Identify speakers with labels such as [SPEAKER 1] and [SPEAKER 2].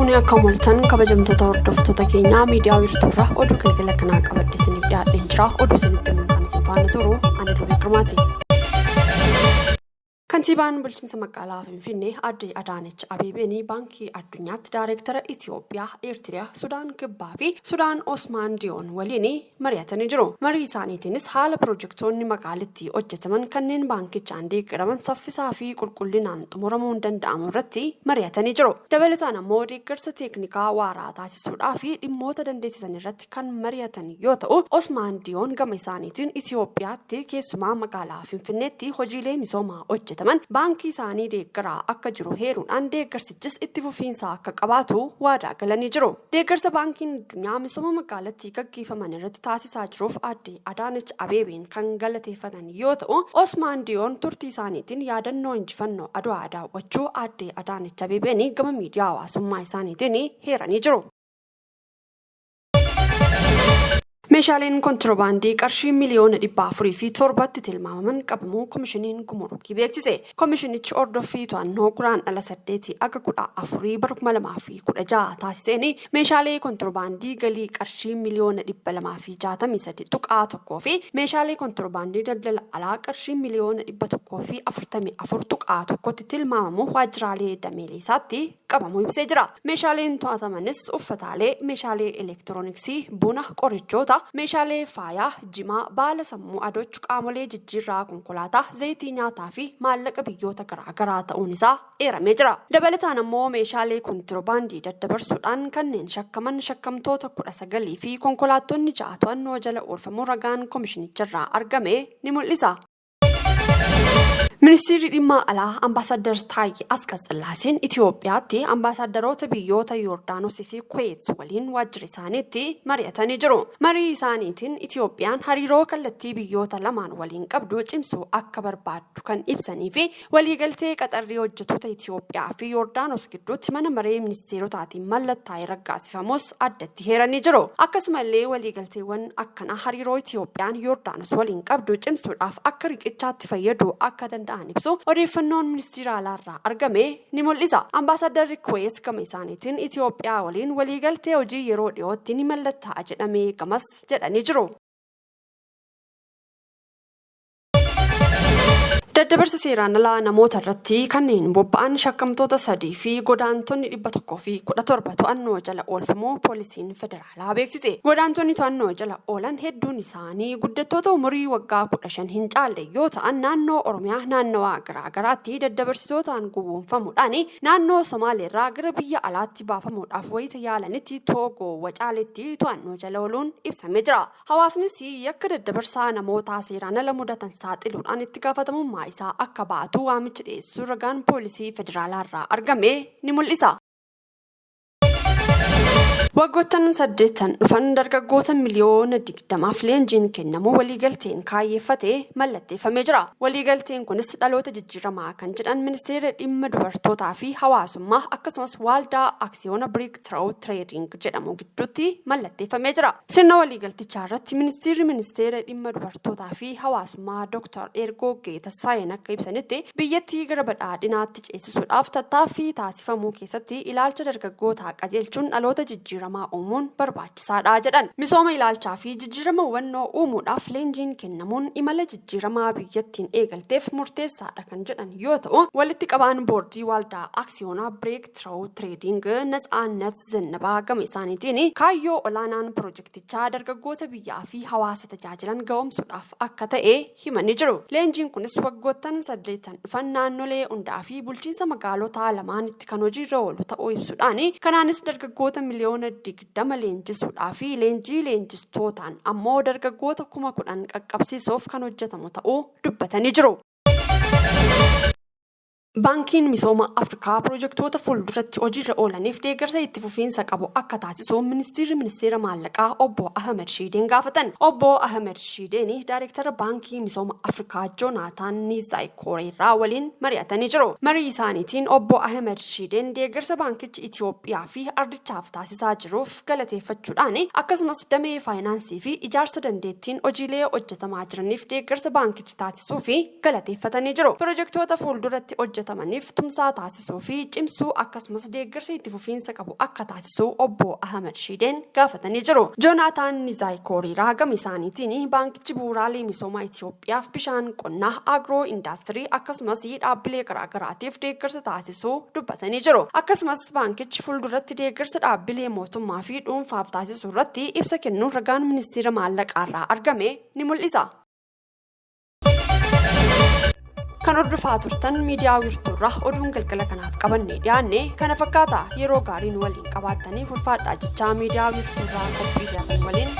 [SPEAKER 1] Ashtamni akka mul'atan kabajamtoota hordoftoota keenyaa miidiyaa wiirtuurraa oduu galgala kanaa qabadhe isiniif dhiyaadhee jira. Oduu isinitti himuun isin faana turu ani Lubii Girmaati. Kantiibaan bulchiinsa magaalaa Finfinnee Aadde Adaanech Abeebee baankii addunyaatti daayireektara Itoophiyaa, Eertiriyaa, Sudaan Kibbaa fi Sudaan Osmaan Diyoon waliin mari'atanii jiru. Marii isaaniitiinis haala piroojektonni magaalittii hojjetaman kanneen baankichaan deeggaraman saffisaa fi qulqullinaan xumuramuun danda'amu irratti mari'atanii jiru. Dabalataan ammoo deeggarsa teeknikaa waaraa taasisuudhaa fi dhimmoota dandeessisan irratti kan mari'atan yoo ta'u, Osmaan Diyoon gama isaaniitiin Itoophiyaatti keessumaa magaalaa Finfinneetti hojiilee misoomaa hojjetaman baankii isaanii deeggaraa akka jiru heeruudhaan deeggarsichis itti fufiinsa akka qabaatu waadaa galanii jiru. Deeggarsa baankiin addunyaa misooma magaalattii gaggeeffaman irratti taasisaa jiruuf Aadde Adaanech Abeebeen kan galateeffatan yoo ta'u, Osmaan Diyoon turtii isaaniitiin yaadannoo injifannoo Adwaa daawwachuu Aadde Adaanech Abeebeen gama miidiyaa hawaasummaa isaaniitiin heeranii jiru. Meeshaaleen kontiroobaandii qarshii miliyoona 407tti tilmaamaman qabamuu komishiniin gumrukii beeksise. Komishinichi hordoffii to'annoo guraandhala 8 aga 14 bara 2016 taasiseen meeshaalee kontiroobaandii galii qarshii miliyoona 263.1 fi meeshaalee kontiroobaandii daldala alaa qarshii miliyoona 144.1tti tilmaamamu waajjiraalee dameelee isaatti qabamuu ibsee jira. Meeshaaleen to'atamanis uffataalee, meeshaalee elektirooniksii, buna, qorichoota, meeshaalee faayaa, jimaa, baala sammuu adochuu qaamolee jijjiirraa konkolaataa, zayitii nyaataa fi maallaqa biyyoota garaagaraa ta'uun isaa eeramee jira. Dabalataan ammoo meeshaalee kontiroobaandii daddabarsuudhaan kanneen shakkaman shakkamtoota 19 fi konkolaattonni 6 to'annoo jala oolfamuu ragaan komishinicharraa argame ni mul'isa. Ministeerri dhimma alaa Ambaasaddar Taayyee Asqasillaaseen Itoophiyaatti ambaasaddaroota biyyoota Yordaanos fi Kuweet waliin waajjira isaaniitti mari'atanii jiru. Marii isaaniitiin Itoophiyaan hariiroo kallattii biyyoota lamaan waliin qabdu cimsuu akka barbaaddu kan ibsanii fi waliigaltee qaxarrii hojjettoota Itoophiyaa fi Yordaanos gidduutti mana maree ministeerotaatiin mallattaa'ee raggaasifamus addatti heeranii jiru. Akkasumallee waliigalteewwan akkanaa hariiroo Itoophiyaan Yordaanos waliin qabdu cimsuudhaaf akka riqichaatti fayyadu akka danda'an ibsu odeeffannoon ministeera alaarraa argame ni mul'isa. Ambaasaddarri Kuweet gama isaaniitiin Itoophiyaa waliin waliigaltee hojii yeroo dhiyootti ni mallattaa'a jedhamee gamas jedhanii jiru. Daddabarsa seeraan alaa namoota irratti kanneen bobba'an shakkamtoota 3 fi godaantonni 117 to'annoo jala oolfamuu poolisiin federaalaa beeksise. Godaantonni to'annoo jala oolan hedduun isaanii guddattoota umurii waggaa 15 hin caalle yoo ta'an naannoo Oromiyaa naannawaa garaagaraatti daddabarsitootaan gowwoomfamuudhaan naannoo Somaaleerraa gara biyya alaatti baafamuudhaaf wayita yaalanitti Toogoo Wacaaleetti to'annoo jala ooluun ibsamee jira. Hawaasnis yakka daddabarsaa namootaa seeraan ala mudatan saaxiluudhaan itti gaafatamummaa isaa akka baatu waamicha dhiyeessuu ragaan poolisii federaalaarraa argame ni mul'isa. Waggoottan 8 dhufan dargaggoota miliyoona 20 leenjiin kennamu waliigalteen kaayyeeffatee mallatteeffamee jira. Waliigalteen kunis dhaloota jijjiiramaa kan jedhan ministeera dhimma dubartootaa fi hawaasummaa akkasumas waaldaa aksiyoona Breakthrough Trading jedhamu gidduutti mallatteeffamee jira. Sirna waliigaltichaa irratti ministeera dhimma dubartootaa fi hawaasummaa Dr. Ergoggee Tasfaayeen akka ibsanitti biyyattii gara badhaadhinaatti ceesisuudhaaf tattaaffii taasifamuu keessatti ilaalcha dargaggootaa qajeelchuun dhaloota jijjiiramaa uumuun barbaachisaadha jedhan. Misooma ilaalchaa fi jijjiirama hubannoo uumuudhaaf leenjiin kennamuun imala jijjiiramaa biyyattiin eegalteef murteessaadha kan jedhan yoo ta'u, walitti qabaan boordii waaldaa aksiyoonaa Breakthrough Trading Natsaannat Zannabaa gama isaaniitiin kaayyoo olaanaan pirojektichaa dargaggoota biyyaa fi hawaasa tajaajilan ga'oomsuudhaaf akka ta'e himanii jiru. Leenjiin kunis waggoottan 8 dhufan naannolee hundaa fi bulchiinsa magaalotaa lamaanitti kan hojiirra oolu ta'uu ibsuudhaan kanaanis dargaggoota miliyoona 20 leenjisuudhaa fi leenjii leenjistootaan ammoo dargaggoota 10,000 qaqqabsiisuuf kan hojjetamu ta'uu dubbatanii jiru. Baankiin misooma Afrikaa pirojektoota fuulduratti hojiirra oolaniif deeggarsa itti fufiinsa qabu akka taasisu ministeera maallaqaa obbo Ahmed Shiideen gaafatan. Obbo Ahmed Shiideen daayireektara baankii misooma Afrikaa Joonaataan Nizaayikooreerraa waliin mari'atanii jiru. Marii isaaniitiin obbo Ahmed Shiideen deeggarsa baankichi Itoophiyaa fi ardichaaf taasisaa jiruuf galateeffachuudhaan akkasumas damee faayinaansii fi ijaarsa dandeettiin hojiilee hojjetamaa jiraniif deeggarsa baankichi taasisuu fi galateeffatanii jiru. Pirojektoota fuulduratti hojjetaman gaafatamanif tumsaa taasisuu fi cimsuu akkasumas deeggarsa itti fufiinsa qabu akka taasisuu obbo Ahmad Shideen gaafatanii jiru. Joonataan Nizaayikooriiraa gama isaaniitiin baankichi bu'uuraalee misoomaa Itoophiyaaf bishaan qonnaa agroo indaastirii akkasumas dhaabbilee garaagaraatiif deeggarsa taasisuu dubbatanii jiru. Akkasumas baankichi fuulduratti deeggarsa dhaabbilee mootummaa fi dhuunfaaf taasisuu irratti ibsa kennuun ragaan ministeera maallaqaarraa argame ni mul'isa. Kan hordofaa turtan miidiyaa wiirtuurraa oduun galgala kanaaf qabannee dhiyaanne kana fakkaata. Yeroo gaariin waliin qabaattanii ulfaadhaa jechaa miidiyaa wiirtuurraa qophii waliin